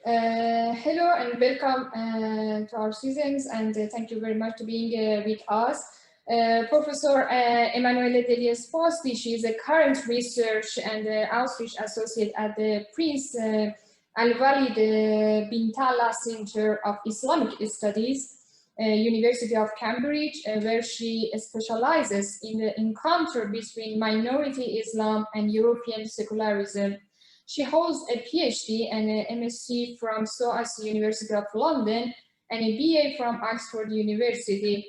Hello and welcome to our seasons, and thank you very much for being with us. Professor Emanuelle Degli Esposti, she is a current research and outreach associate at the Prince Al-Walid bin Talal Center of Islamic Studies, University of Cambridge, where she specializes in the encounter between minority Islam and European secularism. She holds a PhD and an MSc from SOAS University of London and a BA from Oxford University.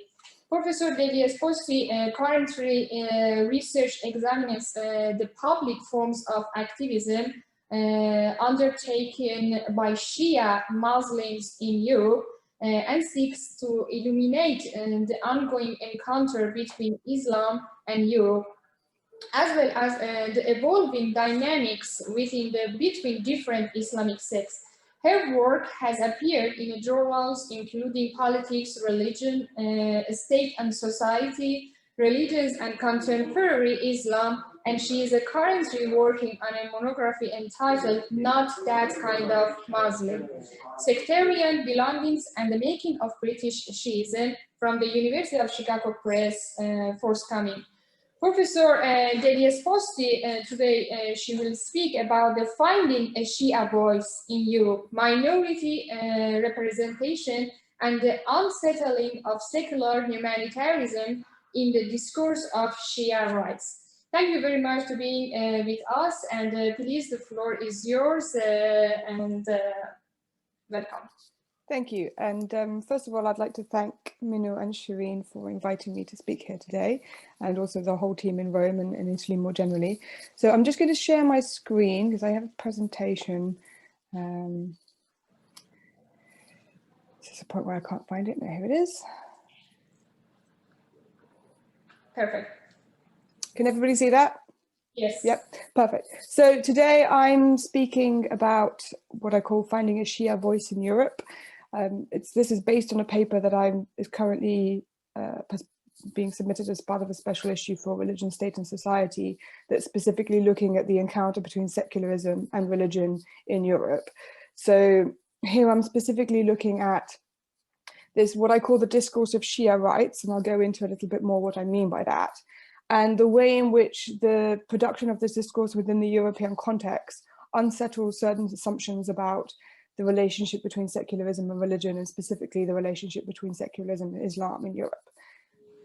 Professor Degli Esposti currently research examines the public forms of activism undertaken by Shia Muslims in Europe and seeks to illuminate the ongoing encounter between Islam and Europe, as well as the evolving dynamics between different Islamic sects. Her work has appeared in journals including Politics, Religion, State and Society, Religions and Contemporary Islam, and she is currently working on a monography entitled Not That Kind of Muslim, Sectarian Belongings and the Making of British Shi'ism, from the University of Chicago Press, forthcoming. Professor Degli Esposti, today she will speak about the finding a Shia voice in Europe, minority representation, and the unsettling of secular humanitarianism in the discourse of Shia rights. Thank you very much for being with us, and please, the floor is yours, and welcome. Thank you. And first of all, I'd like to thank Minu and Shireen for inviting me to speak here today, and also the whole team in Rome and in Italy more generally. So I'm just going to share my screen because I have a presentation. This is a point where I can't find it. No, here it is. Perfect. Can everybody see that? Yes. Yep, perfect. So today I'm speaking about what I call finding a Shia voice in Europe. This is based on a paper that is currently being submitted as part of a special issue for Religion, State and Society that's specifically looking at the encounter between secularism and religion in Europe. So here I'm specifically looking at this, what I call the discourse of Shia rights, and I'll go into a little bit more what I mean by that, and the way in which the production of this discourse within the European context unsettles certain assumptions about the relationship between secularism and religion, and specifically the relationship between secularism and Islam in Europe.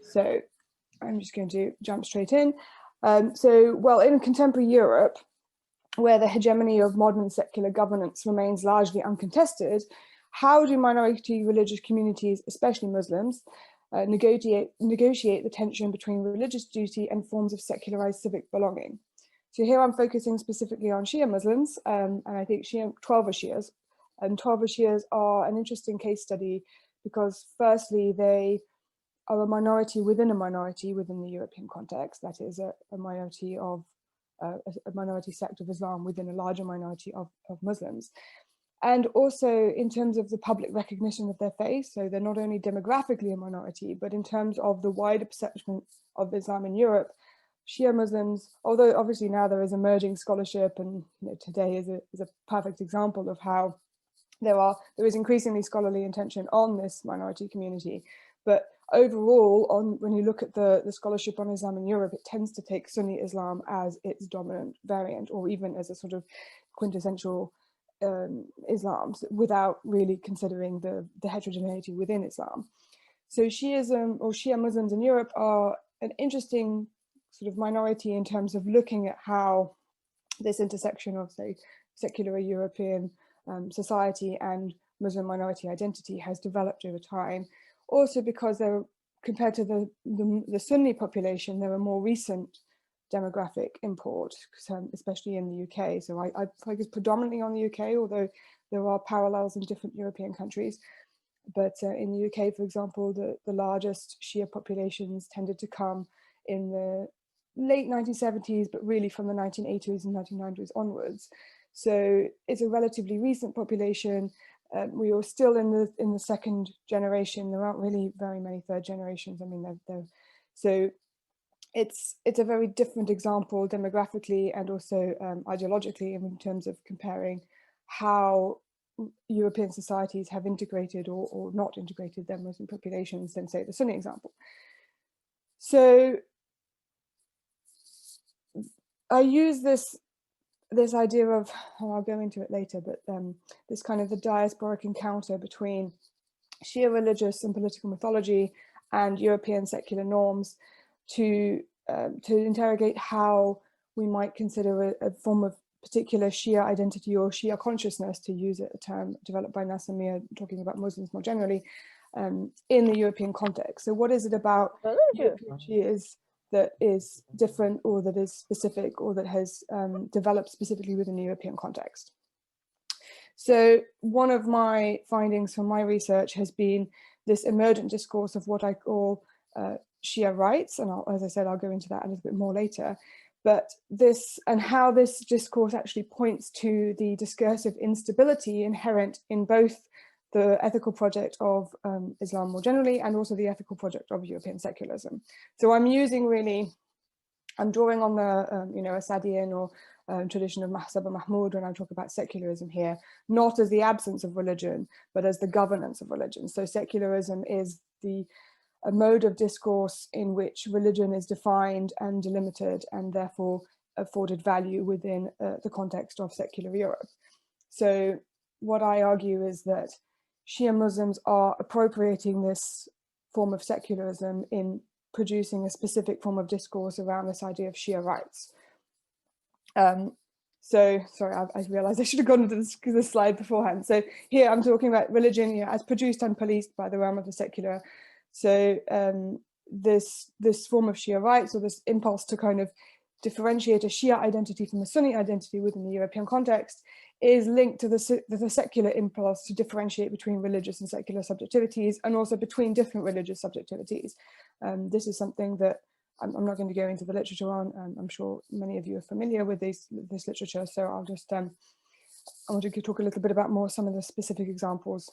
So I'm just going to jump straight in. Well, in contemporary Europe, where the hegemony of modern secular governance remains largely uncontested, how do minority religious communities, especially Muslims, negotiate the tension between religious duty and forms of secularized civic belonging? So here I'm focusing specifically on Shia Muslims, and I think 12 Shias. And 12 Shias are an interesting case study because firstly, they are a minority within the European context. That is a minority sect of Islam within a larger minority of Muslims. And also in terms of the public recognition of their faith. So they're not only demographically a minority, but in terms of the wider perception of Islam in Europe, Shia Muslims, although obviously now there is emerging scholarship, and today is a perfect example of how there is increasingly scholarly attention on this minority community. But overall, when you look at the scholarship on Islam in Europe, it tends to take Sunni Islam as its dominant variant, or even as a sort of quintessential Islam, without really considering the heterogeneity within Islam. So Shi'ism or Shia Muslims in Europe are an interesting sort of minority in terms of looking at how this intersection of, say, secular European society and Muslim minority identity has developed over time. Also because compared to the Sunni population, they're a more recent demographic import, especially in the UK. So I focus predominantly on the UK, although there are parallels in different European countries. But in the UK, for example, the largest Shia populations tended to come in the late 1970s, but really from the 1980s and 1990s onwards. So it's a relatively recent population. We are still in the second generation. There aren't really very many third generations. I mean, so it's a very different example demographically and also ideologically in terms of comparing how European societies have integrated or not integrated their Muslim populations than, say, the Sunni example. So I use this idea of, and I'll go into it later, but this kind of the diasporic encounter between Shia religious and political mythology and European secular norms to interrogate how we might consider a form of particular Shia identity or Shia consciousness, to use a term developed by Nasser, talking about Muslims more generally, in the European context. So what is it about European Shias that is different, or that is specific, or that has developed specifically within the European context? So one of my findings from my research has been this emergent discourse of what I call Shia rights, and as I said, I'll go into that a little bit more later. But this, and how this discourse actually points to the discursive instability inherent in both the ethical project of Islam more generally, and also the ethical project of European secularism. So I'm drawing on the Assadian or tradition of Mahsaba Mahmud when I talk about secularism here, not as the absence of religion, but as the governance of religion. So secularism is a mode of discourse in which religion is defined and delimited, and therefore afforded value within the context of secular Europe. So what I argue is that Shia Muslims are appropriating this form of secularism in producing a specific form of discourse around this idea of Shia rights. So, sorry, I realized I should have gone to this slide beforehand. So here I'm talking about religion, as produced and policed by the realm of the secular. So this form of Shia rights, or this impulse to kind of differentiate a Shia identity from a Sunni identity within the European context, is linked to the secular impulse to differentiate between religious and secular subjectivities, and also between different religious subjectivities. This is something that I'm not going to go into the literature on. I'm sure many of you are familiar with this literature, so I'll just, I want to talk a little bit about more some of the specific examples.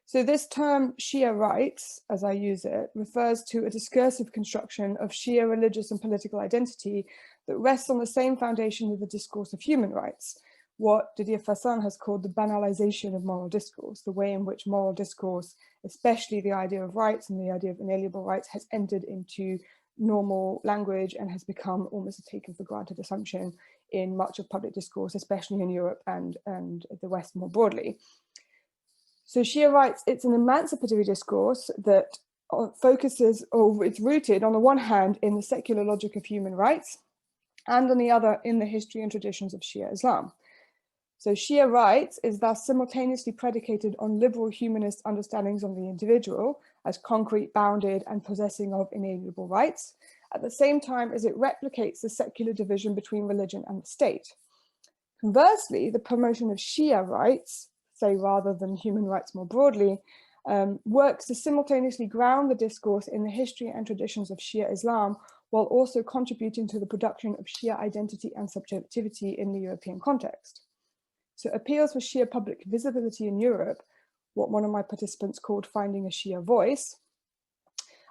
So this term Shia rights, as I use it, refers to a discursive construction of Shia religious and political identity that rests on the same foundation with the discourse of human rights, what Didier Fassin has called the banalization of moral discourse, the way in which moral discourse, especially the idea of rights and the idea of inalienable rights, has entered into normal language and has become almost a taken for granted assumption in much of public discourse, especially in Europe and the West more broadly. So Shia rights, it's an emancipatory discourse that focuses, or it's rooted on the one hand in the secular logic of human rights, and on the other in the history and traditions of Shia Islam. So Shia rights is thus simultaneously predicated on liberal humanist understandings of the individual as concrete, bounded, and possessing of inalienable rights, at the same time as it replicates the secular division between religion and the state. Conversely, the promotion of Shia rights, say rather than human rights more broadly, works to simultaneously ground the discourse in the history and traditions of Shia Islam, while also contributing to the production of Shia identity and subjectivity in the European context. So appeals for Shia public visibility in Europe, what one of my participants called finding a Shia voice,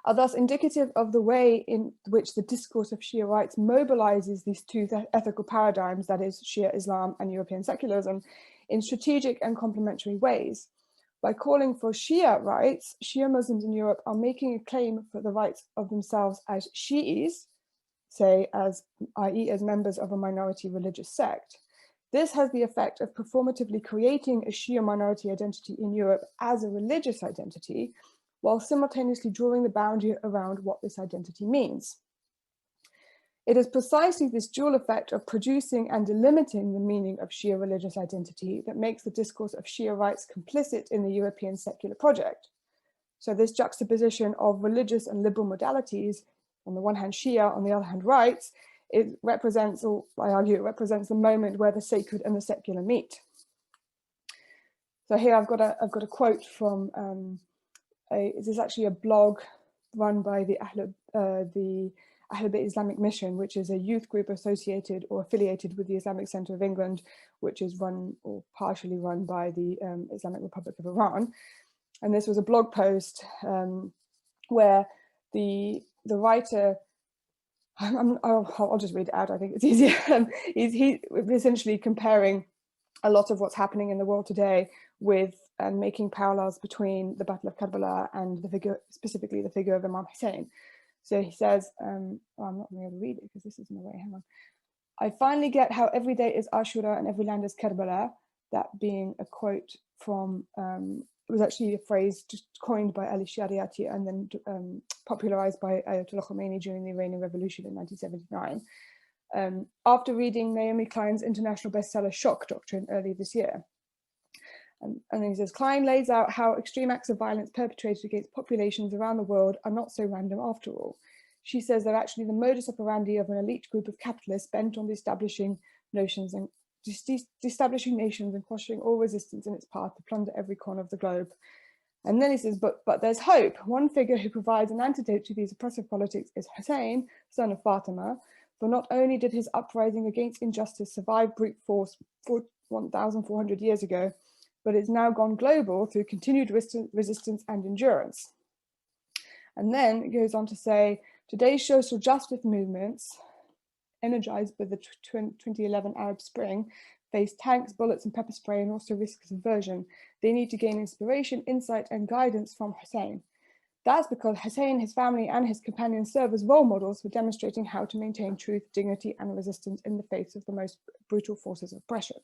are thus indicative of the way in which the discourse of Shia rights mobilizes these two ethical paradigms, that is Shia Islam and European secularism, in strategic and complementary ways. By calling for Shia rights, Shia Muslims in Europe are making a claim for the rights of themselves as Shi'is, say i.e. as members of a minority religious sect. This has the effect of performatively creating a Shia minority identity in Europe as a religious identity, while simultaneously drawing the boundary around what this identity means. It is precisely this dual effect of producing and delimiting the meaning of Shia religious identity that makes the discourse of Shia rights complicit in the European secular project. So this juxtaposition of religious and liberal modalities, on the one hand Shia, on the other hand rights, it represents, or I argue, it represents the moment where the sacred and the secular meet. So here I've got a quote from this is actually a blog run by the Ahl Bayt Islamic Mission, which is a youth group associated or affiliated with the Islamic Centre of England, which is run or partially run by the Islamic Republic of Iran. And this was a blog post where the writer, I'll just read it out, I think it's easier. He's essentially comparing a lot of what's happening in the world today with making parallels between the Battle of Karbala and the figure, specifically the figure of Imam Hussein. So he says, I'm not going to be able to read it because this is in the way, hang on. I finally get how every day is Ashura and every land is Karbala, that being a quote from, it was actually a phrase just coined by Ali Shariati and then popularized by Ayatollah Khomeini during the Iranian Revolution in 1979. After reading Naomi Klein's international bestseller Shock Doctrine earlier this year. And then he says, Klein lays out how extreme acts of violence perpetrated against populations around the world are not so random after all. She says they're actually the modus operandi of an elite group of capitalists bent on establishing nations and quashing all resistance in its path to plunder every corner of the globe. And then he says, but there's hope. One figure who provides an antidote to these oppressive politics is Hussein, son of Fatima. For not only did his uprising against injustice survive brute force 1,400 years ago, but it's now gone global through continued resistance and endurance. And then it goes on to say, today's social justice movements, energized by the 2011 Arab Spring, face tanks, bullets, and pepper spray, and also risk subversion. They need to gain inspiration, insight, and guidance from Hussein. That's because Hussein, his family, and his companions serve as role models for demonstrating how to maintain truth, dignity, and resistance in the face of the most brutal forces of oppression.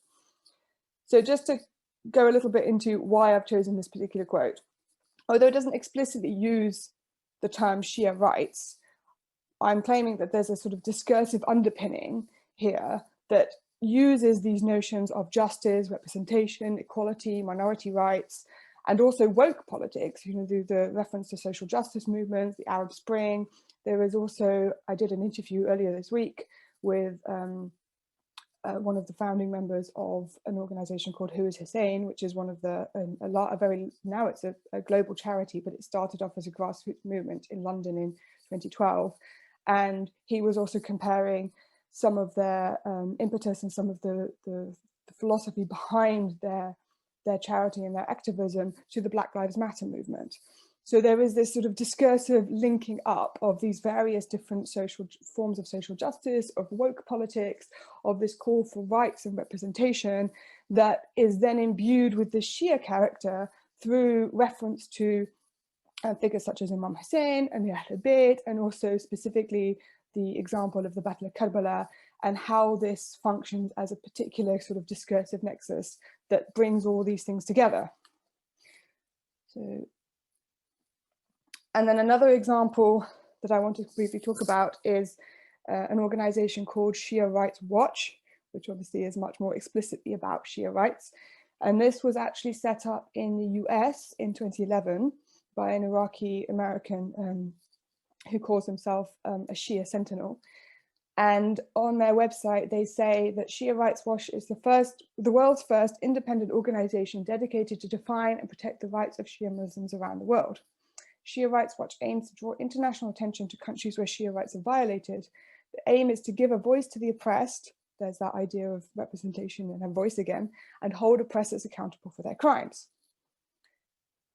So just to go a little bit into why I've chosen this particular quote, although it doesn't explicitly use the term Shia rights, I'm claiming that there's a sort of discursive underpinning here that uses these notions of justice, representation, equality, minority rights, and also woke politics. You know, the reference to social justice movements, the Arab Spring. There is also, I did an interview earlier this week with one of the founding members of an organization called Who is Hussein, which is one of the, now it's a global charity, but it started off as a grassroots movement in London in 2012. And he was also comparing some of their impetus and some of the philosophy behind their charity and their activism to the Black Lives Matter movement. So there is this sort of discursive linking up of these various different social forms of social justice, of woke politics, of this call for rights and representation that is then imbued with the Shia character through reference to figures such as Imam Hussein and the Ahl Bayt, and also specifically the example of the Battle of Karbala, and how this functions as a particular sort of discursive nexus that brings all these things together. So, and then another example that I want to briefly talk about is an organization called Shia Rights Watch, which obviously is much more explicitly about Shia rights. And this was actually set up in the US in 2011 by an Iraqi American who calls himself a Shia Sentinel. And on their website, they say that Shia Rights Watch is the world's first independent organization dedicated to define and protect the rights of Shia Muslims around the world. Shia Rights Watch aims to draw international attention to countries where Shia rights are violated. The aim is to give a voice to the oppressed, there's that idea of representation and a voice again, and hold oppressors accountable for their crimes.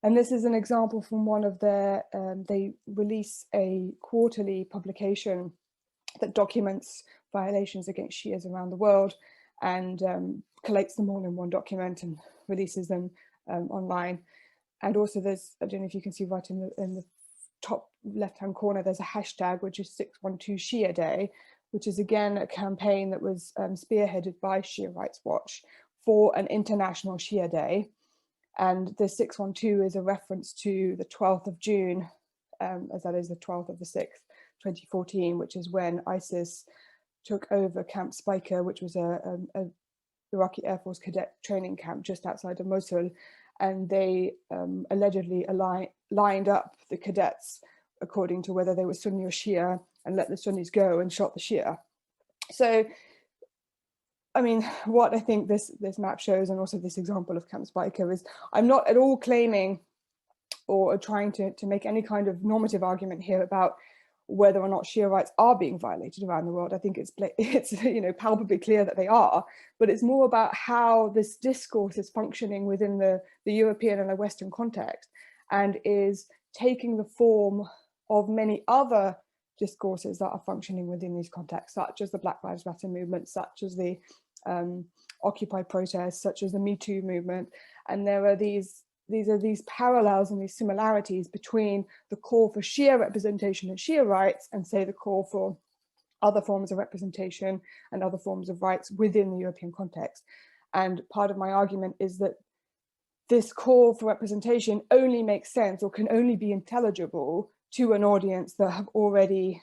And this is an example from one of their, they release a quarterly publication that documents violations against Shias around the world and collates them all in one document and releases them online. And also there's, I don't know if you can see right in the top left-hand corner, there's a hashtag, which is 612 Shia Day, which is again a campaign that was spearheaded by Shia Rights Watch for an international Shia Day. And the 612 is a reference to the 12th of June, as that is the 12th of the 6th, 2014, which is when ISIS took over Camp Spiker, which was a Iraqi Air Force cadet training camp just outside of Mosul. And they allegedly lined up the cadets according to whether they were Sunni or Shia and let the Sunnis go and shot the Shia. So, I mean, what I think this map shows, and also this example of Camp Spiker, is I'm not at all claiming or trying to make any kind of normative argument here about whether or not Shia rights are being violated around the world. I think it's you know, palpably clear that they are, but it's more about how this discourse is functioning within the European and the Western context, and is taking the form of many other discourses that are functioning within these contexts, such as the Black Lives Matter movement, such as the Occupy protests, such as the Me Too movement. And there are these parallels and these similarities between the call for Shia representation and Shia rights, and say the call for other forms of representation and other forms of rights within the European context. And part of my argument is that this call for representation only makes sense, or can only be intelligible to an audience that have already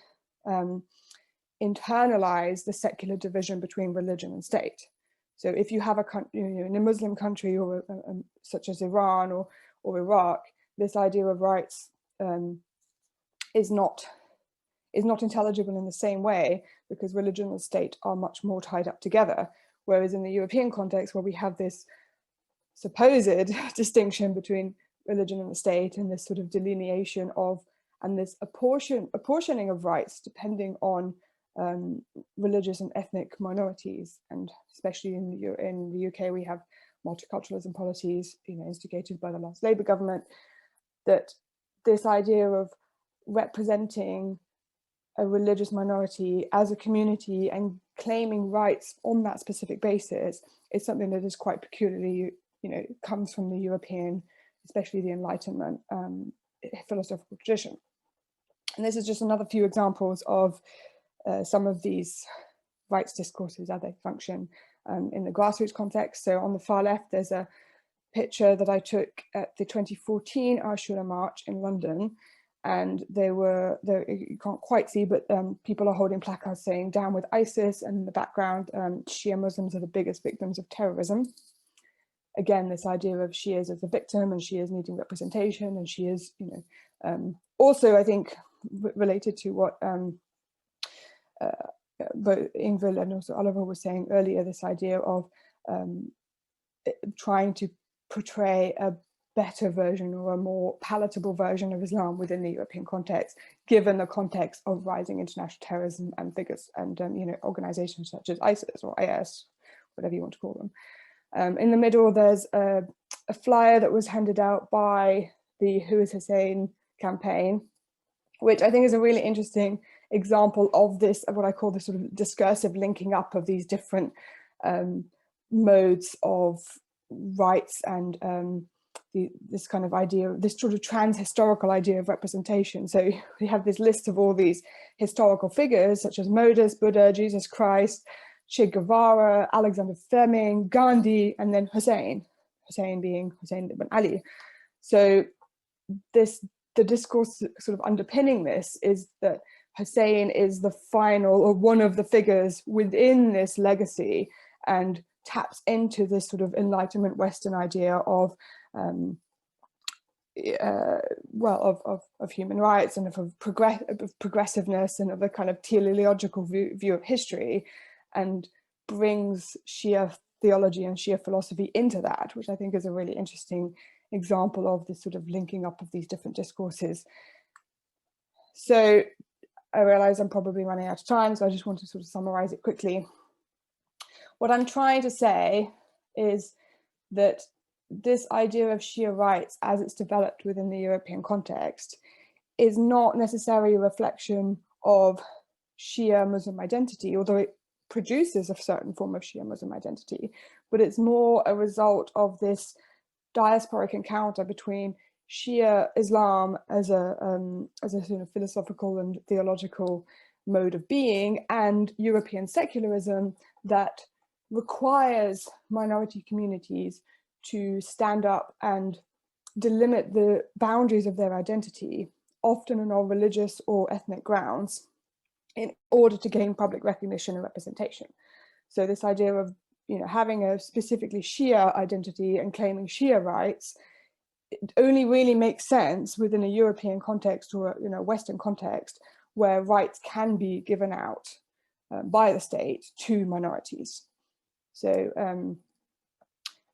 internalized the secular division between religion and state. So if you have a country, in a Muslim country, or such as Iran or Iraq, this idea of rights is not intelligible in the same way, because religion and state are much more tied up together. Whereas in the European context, where we have this supposed distinction between religion and the state, and this sort of delineation of, and this apportioning of rights depending on religious and ethnic minorities, and especially in the UK, we have multiculturalism policies, instigated by the last Labour government, that this idea of representing a religious minority as a community and claiming rights on that specific basis is something that is quite peculiarly, comes from the European, especially the Enlightenment philosophical tradition. And this is just another few examples of some of these rights discourses, how they function in the grassroots context. So on the far left, there's a picture that I took at the 2014 Ashura March in London. And you can't quite see, but people are holding placards saying "Down with ISIS," and in the background, Shia Muslims are the biggest victims of terrorism. Again, this idea of Shias as a victim and Shias needing representation, and Shias, also, I think, related to what both Ingvild and also Oliver was saying earlier, this idea of trying to portray a better version, or a more palatable version of Islam within the European context, given the context of rising international terrorism and figures and organizations such as ISIS or IS, whatever you want to call them. In the middle, there's a flyer that was handed out by the Who is Hussein campaign, which I think is a really interesting example of this, of what I call the sort of discursive linking up of these different modes of rights and this kind of idea, this sort of trans-historical idea of representation. So we have this list of all these historical figures, such as Moses, Buddha, Jesus Christ, Che Guevara, Alexander Fleming, Gandhi, and then Hussein being Hussein ibn Ali. So the discourse sort of underpinning this is that Hussein is the final, or one of the figures within this legacy, and taps into this sort of Enlightenment Western idea of human rights, and of progressiveness, and of a kind of teleological view of history, and brings Shia theology and Shia philosophy into that, which I think is a really interesting example of this sort of linking up of these different discourses. So I realize I'm probably running out of time, so I just want to sort of summarize it quickly. What I'm trying to say is that this idea of Shia rights, as it's developed within the European context, is not necessarily a reflection of Shia Muslim identity, although it produces a certain form of Shia Muslim identity, but it's more a result of this diasporic encounter between Shia Islam as a sort of philosophical and theological mode of being, and European secularism that requires minority communities to stand up and delimit the boundaries of their identity, often on religious or ethnic grounds, in order to gain public recognition and representation. So this idea of having a specifically Shia identity and claiming Shia rights, it only really makes sense within a European context, or a Western context, where rights can be given out by the state to minorities. So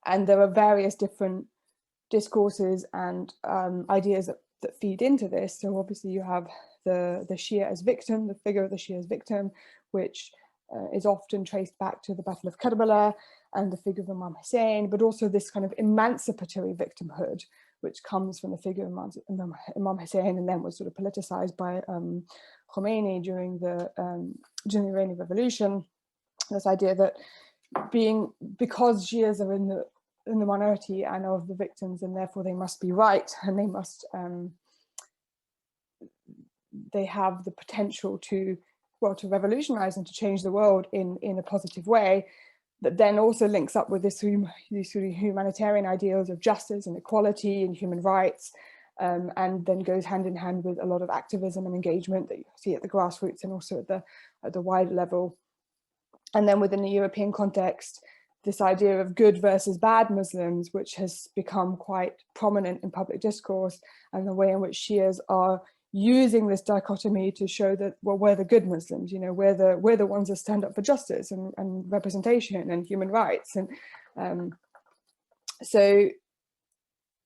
and there are various different discourses and ideas that feed into this. So obviously you have the Shia as victim, the figure of the Shia as victim, which is often traced back to the Battle of Karbala and the figure of Imam Hussein, but also this kind of emancipatory victimhood, which comes from the figure of Imam Hussein, and then was sort of politicized by Khomeini during the Iranian Revolution. This idea that because Shias are in the minority and of the victims, and therefore they must be right, and they must they have the potential to revolutionize and to change the world in a positive way, that then also links up with these sort of humanitarian ideals of justice and equality and human rights, and then goes hand in hand with a lot of activism and engagement that you see at the grassroots and also at the wider level. And then within the European context, this idea of good versus bad Muslims, which has become quite prominent in public discourse, and the way in which Shias are using this dichotomy to show that, well, we're the good Muslims, you know, we're the ones that stand up for justice and representation and human rights. And so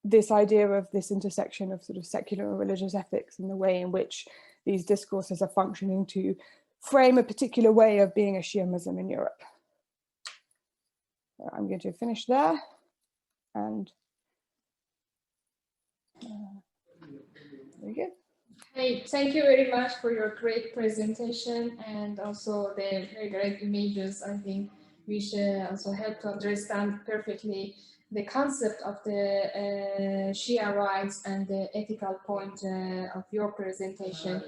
this idea of this intersection of sort of secular and religious ethics and the way in which these discourses are functioning to frame a particular way of being a Shia Muslim in Europe. I'm going to finish there, and there you go. Hey, thank you very much for your great presentation and also the very great images, I think, which also help to understand perfectly the concept of the Shia rights and the ethical point of your presentation.